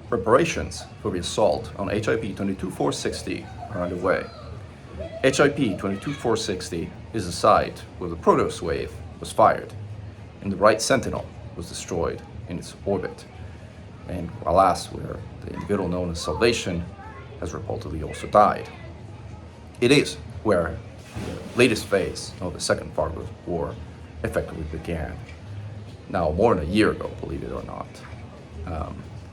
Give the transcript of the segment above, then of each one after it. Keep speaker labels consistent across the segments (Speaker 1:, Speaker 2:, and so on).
Speaker 1: Preparations for the assault on HIP 22460 are underway. HIP 22460 is the site where the Proteus Wave was fired and the right Sentinel was destroyed in its orbit, and alas, where the individual known as Salvation has reportedly also died. It is where the latest phase of the Second Fargo War effectively began, now more than a year ago, believe it or not.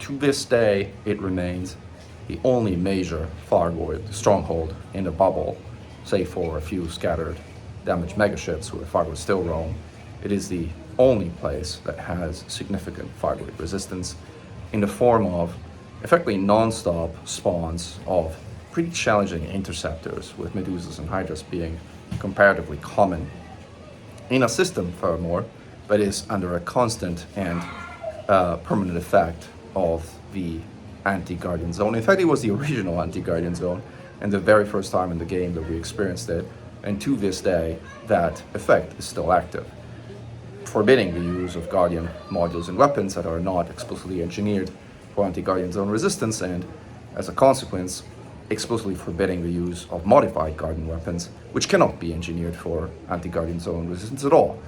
Speaker 1: To this day, it remains the only major Fargo stronghold in the bubble, save for a few scattered damaged megaships where Fargo still roam. It is the only place that has significant Fargo resistance in the form of effectively non-stop spawns of pretty challenging interceptors, with Medusas and Hydras being comparatively common in a system, furthermore, that is under a constant and permanent effect of the anti-Guardian Zone. In fact, it was the original anti-Guardian Zone and the very first time in the game that we experienced it, and to this day, that effect is still active, forbidding the use of Guardian modules and weapons that are not explicitly engineered for anti-Guardian Zone resistance, and as a consequence, explicitly forbidding the use of modified Guardian weapons, which cannot be engineered for anti-Guardian Zone resistance at all,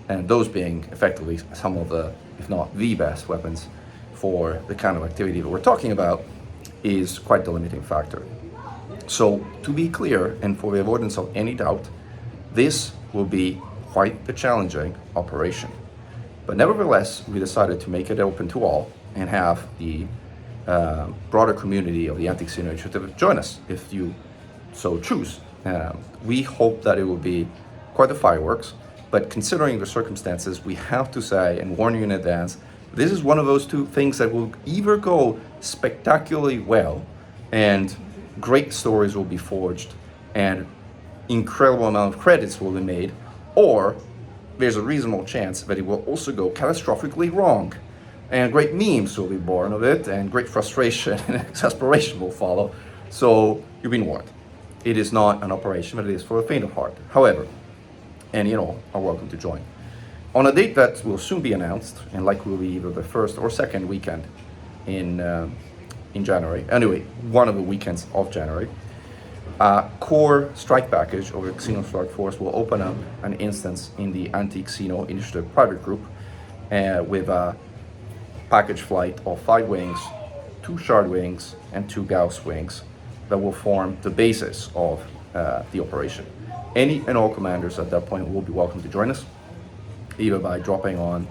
Speaker 1: and those being effectively some of the, if not the best weapons for the kind of activity that we're talking about, is quite the limiting factor. So, to be clear, and for the avoidance of any doubt, this will be quite a challenging operation. But nevertheless, we decided to make it open to all and have the broader community of the Anti-Xeno Initiative join us if you so choose. We hope that it will be quite the fireworks, but considering the circumstances, we have to say and warn you in advance, this is one of those two things that will either go spectacularly well and great stories will be forged and incredible amount of credits will be made, or there's a reasonable chance that it will also go catastrophically wrong and great memes will be born of it and great frustration and exasperation will follow. So you've been warned. It is not an operation that is for the faint of heart. However, and you know, are welcome to join. On a date that will soon be announced, and likely will be either the first or second weekend in January, anyway, one of the weekends of January, core strike package of the Xeno Strike Force will open up an instance in the Anti-Xeno Initiative private group with a package flight of 5 wings, 2 Shard wings, and 2 Gauss wings that will form the basis of the operation. Any and all commanders at that point will be welcome to join us, either by dropping on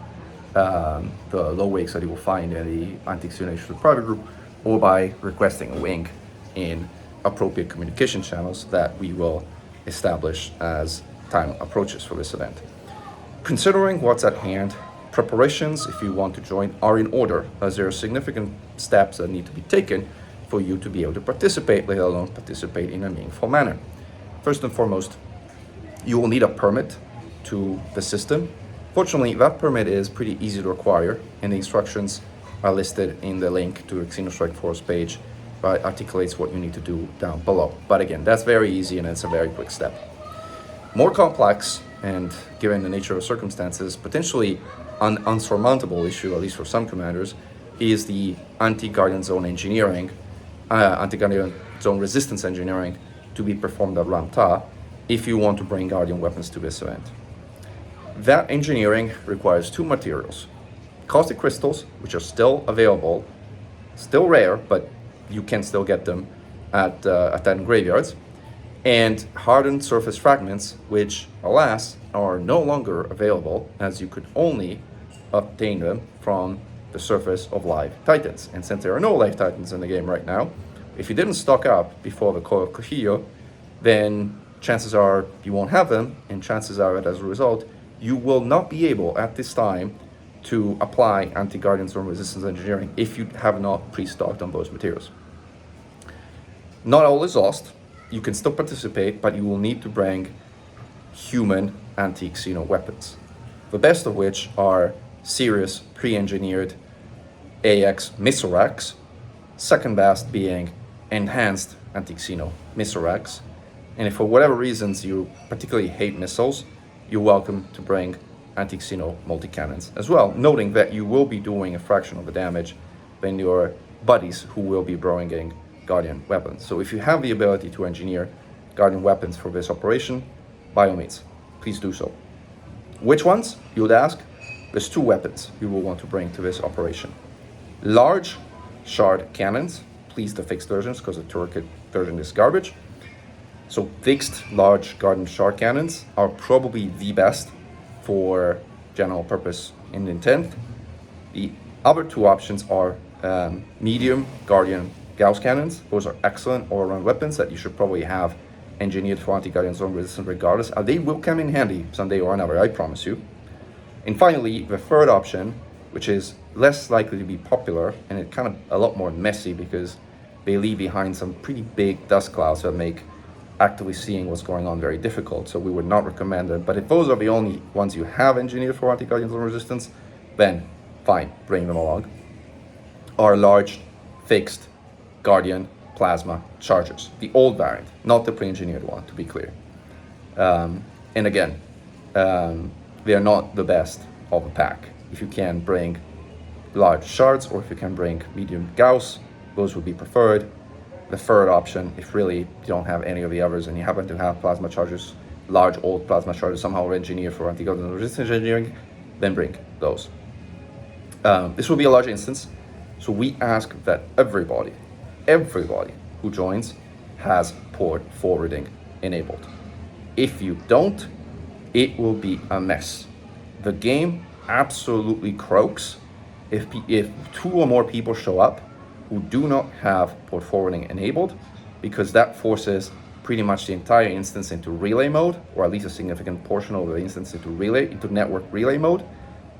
Speaker 1: the low wakes that you will find in the Anti-Xeno Initiative private group, or by requesting a wing in appropriate communication channels that we will establish as time approaches for this event. Considering what's at hand, preparations, if you want to join, are in order, as there are significant steps that need to be taken for you to be able to participate, let alone participate in a meaningful manner. First and foremost, you will need a permit to the system. Fortunately, that permit is pretty easy to acquire, and the instructions are listed in the link to the Xeno Strike Force page that articulates what you need to do down below. But again, that's very easy and it's a very quick step. More complex, and given the nature of circumstances, potentially an unsurmountable issue, at least for some commanders, is the anti-Guardian Zone engineering, anti-Guardian Zone resistance engineering to be performed at Ramta if you want to bring Guardian weapons to this event. That engineering requires 2 materials: caustic crystals, which are still available, still rare, but you can still get them at Titan graveyards, and hardened surface fragments, which, alas, are no longer available, as you could only obtain them from the surface of live Titans. And since there are no live Titans in the game right now, if you didn't stock up before the Call of Cojillo, then chances are you won't have them, and chances are that as a result, you will not be able at this time to apply anti-Guardian Zone resistance engineering if you have not pre-stocked on those materials. Not all is lost. You can still participate, but you will need to bring human anti-Xeno weapons, the best of which are serious pre-engineered AX missile racks, second best being enhanced anti-Xeno missile racks. And if for whatever reasons you particularly hate missiles, you're welcome to bring anti-Xeno multi-cannons as well, noting that you will be doing a fraction of the damage than your buddies who will be bringing Guardian weapons. So if you have the ability to engineer Guardian weapons for this operation, by all means, please do so. Which ones, you would ask? There's 2 weapons you will want to bring to this operation. Large shard cannons, please the fixed versions, because the toolkit version is garbage. So fixed large Guardian shard cannons are probably the best for general purpose in intent. The other 2 options are medium Guardian Gauss cannons. Those are excellent all-around weapons that you should probably have engineered for anti-Guardian zone resistance regardless. They will come in handy someday or another, I promise you. And finally, the third option, which is less likely to be popular and it's kind of a lot more messy because they leave behind some pretty big dust clouds that make actively seeing what's going on very difficult. So we would not recommend it. But if those are the only ones you have engineered for anti-Guardian zone resistance, then fine, bring them along. Are large fixed Guardian plasma chargers, the old variant, not the pre-engineered one, to be clear. And again, they are not the best of a pack. If you can bring large shards or if you can bring medium Gauss, those would be preferred. The third option, if really you don't have any of the others and you happen to have plasma chargers, large old plasma chargers somehow engineered for anti-Guardian resistance engineering, then bring those. This will be a large instance, so we ask that everybody who joins has port forwarding enabled. If you don't, it will be a mess. The game absolutely croaks if 2 or more people show up who do not have port forwarding enabled, because that forces pretty much the entire instance into relay mode, or at least a significant portion of the instance into network relay mode.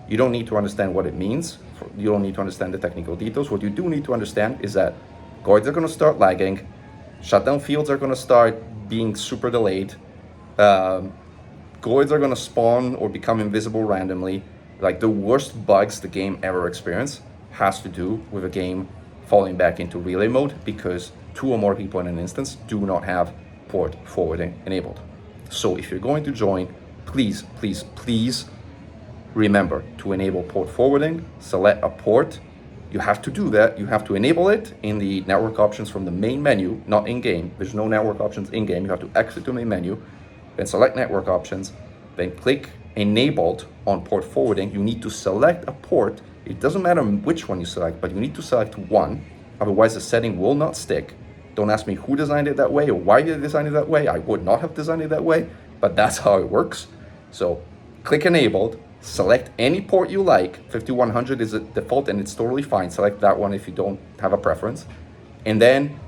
Speaker 1: You don't need to understand what it means. You don't need to understand the technical details. What you do need to understand is that guards are going to start lagging, shutdown fields are going to start being super delayed, guards are going to spawn or become invisible randomly. Like the worst bugs the game ever experienced has to do with a game falling back into relay mode because 2 or more people in an instance do not have port forwarding enabled. So if you're going to join, please remember to enable port forwarding, select a port. You have to do that. You have to enable it in the network options from the main menu, not in-game. There's no network options in-game. You have to exit to the main menu, then select network options, then click enabled on port forwarding. You need to select a port. It doesn't matter which one you select, but you need to select one. Otherwise the setting will not stick. Don't ask me who designed it that way or why they designed it that way. I would not have designed it that way, but that's how it works. So click enabled, select any port you like. 5100 is a default and it's totally fine. Select that one if you don't have a preference. And then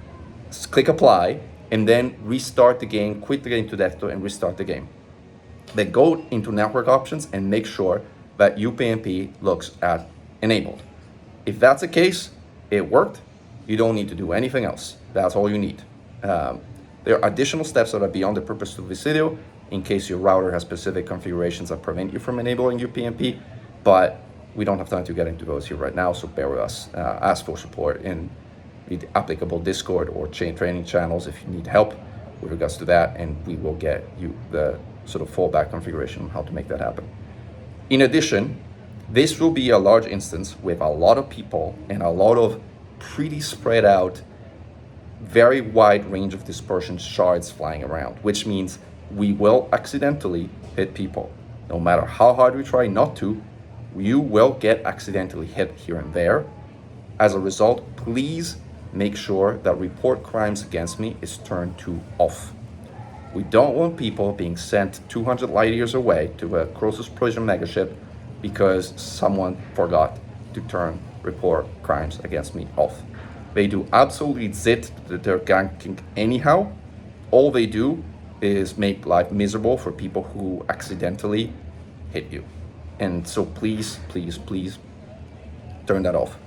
Speaker 1: click apply and then restart the game, quit the game to desktop and restart the game. Then go into network options and make sure that UPnP looks at enabled. If that's the case, it worked. You don't need to do anything else. That's all you need. There are additional steps that are beyond the purpose of this video in case your router has specific configurations that prevent you from enabling UPnP, but we don't have time to get into those here right now, so bear with us. Ask for support in the applicable Discord or chain training channels if you need help with regards to that, and we will get you the sort of fallback configuration on how to make that happen. In addition, this will be a large instance with a lot of people and a lot of pretty spread out, very wide range of dispersion shards flying around, which means we will accidentally hit people. No matter how hard we try not to, you will get accidentally hit here and there. As a result, please make sure that report crimes against me is turned to off. We don't want people being sent 200 light years away to a closest prison megaship because someone forgot to turn report crimes against me off. They do absolutely zit that they're ganking anyhow. All they do is make life miserable for people who accidentally hit you. And so please turn that off.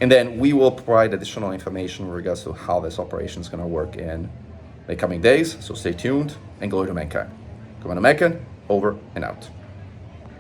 Speaker 1: And then we will provide additional information with regards to how this operation is going to work in the coming days. So stay tuned and go to Mankind. Commander Mankind, over and out.